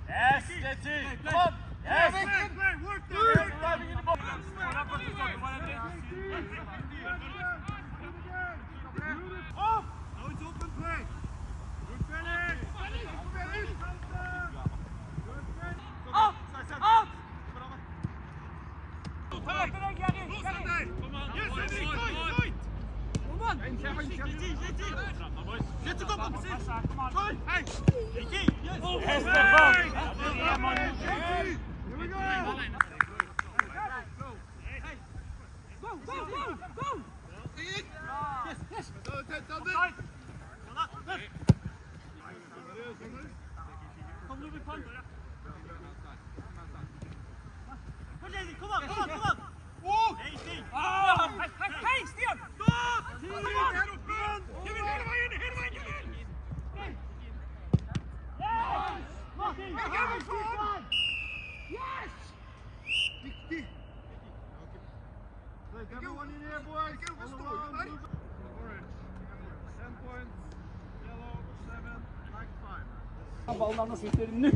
Yes, that's it. Come on. Yes. Driving in the box. Off. Now it's open play. Good finish. Up. Up. Everyone in here, boys. Orange. 10 points. Yellow, 7, black 5. Ballarına seslerini.